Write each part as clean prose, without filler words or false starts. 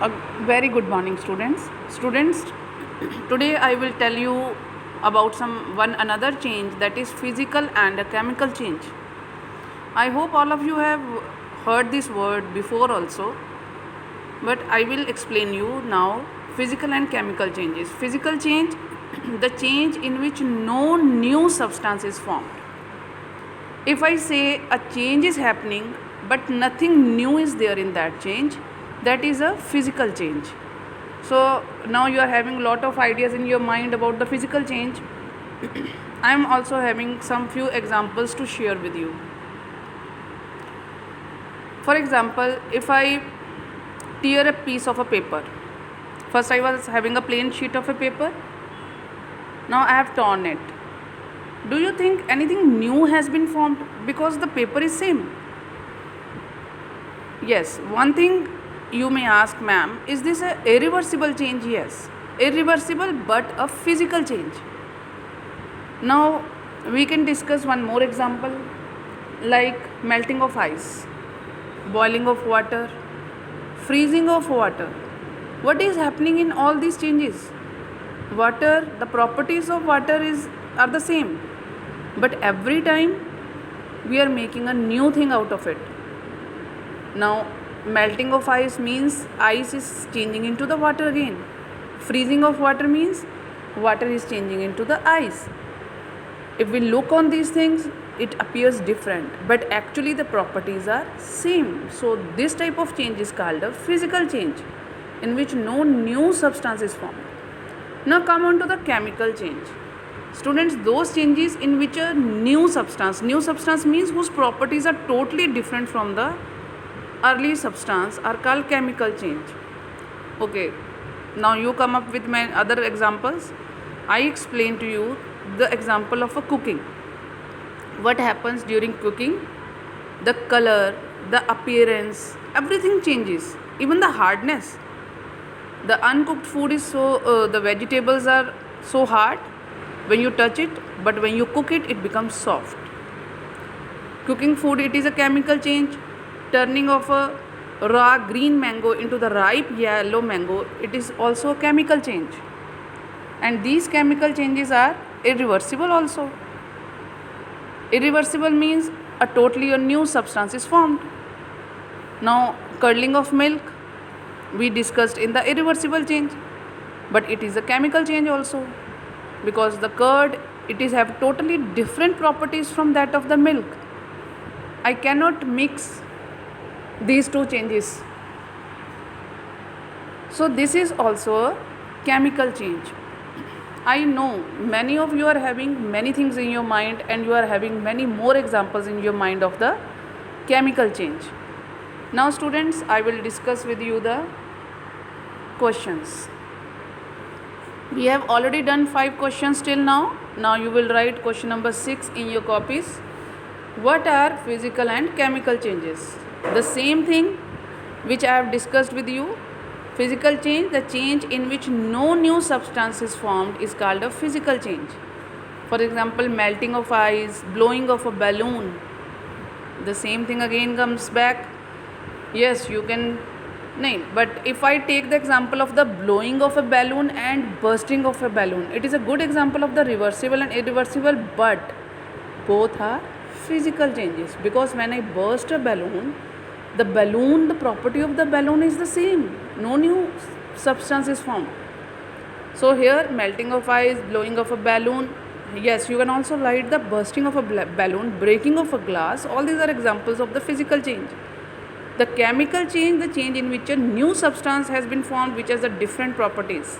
A very good morning, students. Students, today I will tell you about one another change, that is physical and a chemical change. I hope all of you have heard this word before also, but I will explain you now physical and chemical changes. Physical change, the change in which no new substance is formed. If I say a change is happening but nothing new is there in that change, that is a physical change. So now you are having a lot of ideas in your mind about the physical change. I am also having some few examples to share with you. For example, if I tear a piece of a paper, first I was having a plain sheet of a paper, now I have torn it. Do you think anything new has been formed because the paper is same? Yes, one thing you may ask, ma'am, is this a irreversible change? Yes, irreversible but a physical change. Now we can discuss one more example, like melting of ice, boiling of water, freezing of water. What is happening in all these changes? Water, the properties of water are the same, but every time we are making a new thing out of it. Now melting of ice means ice is changing into the water again. Freezing of water means water is changing into the ice. If we look on these things, it appears different, but actually the properties are same. So this type of change is called a physical change, in which no new substance is formed. Now come on to the chemical change. Students, those changes in which a new substance means whose properties are totally different from the early substance, are called chemical change. Okay, now you come up with my other examples. I explain to you the example of a cooking. What happens during cooking? The color, the appearance, everything changes, even the hardness. The uncooked food is the vegetables are so hard when you touch it, but when you cook it, it becomes soft. Cooking food, it is a chemical change. Turning of a raw green mango into the ripe yellow mango, it is also a chemical change. And these chemical changes are irreversible also. Irreversible means a totally new substance is formed. Now curdling of milk, we discussed in the irreversible change, but it is a chemical change also, because the curd, it is have totally different properties from that of the milk. I cannot mix these two changes. So this is also a chemical change. I know many of you are having many things in your mind, and you are having many more examples in your mind of the chemical change. Now students, I will discuss with you the questions. We have already done 5 questions till now. Now you will write question number 6 in your copies. What are physical and chemical changes? The same thing which I have discussed with you. Physical change, the change in which no new substance is formed, is called a physical change. For example, melting of ice, blowing of a balloon. The same thing again comes back. Yes, you can name, but if I take the example of the blowing of a balloon and bursting of a balloon, it is a good example of the reversible and irreversible, but both are physical changes, because when I burst a balloon, the property of the balloon is the same. No new substance is formed. So here, melting of ice, blowing of a balloon. Yes, you can also write the bursting of a balloon, breaking of a glass. All these are examples of the physical change. The chemical change, the change in which a new substance has been formed, which has the different properties.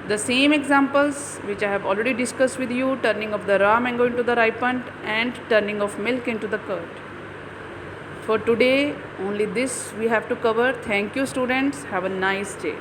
The same examples which I have already discussed with you: turning of the raw mango into the ripened, and turning of milk into the curd. For today, only this we have to cover. Thank you, students. Have a nice day.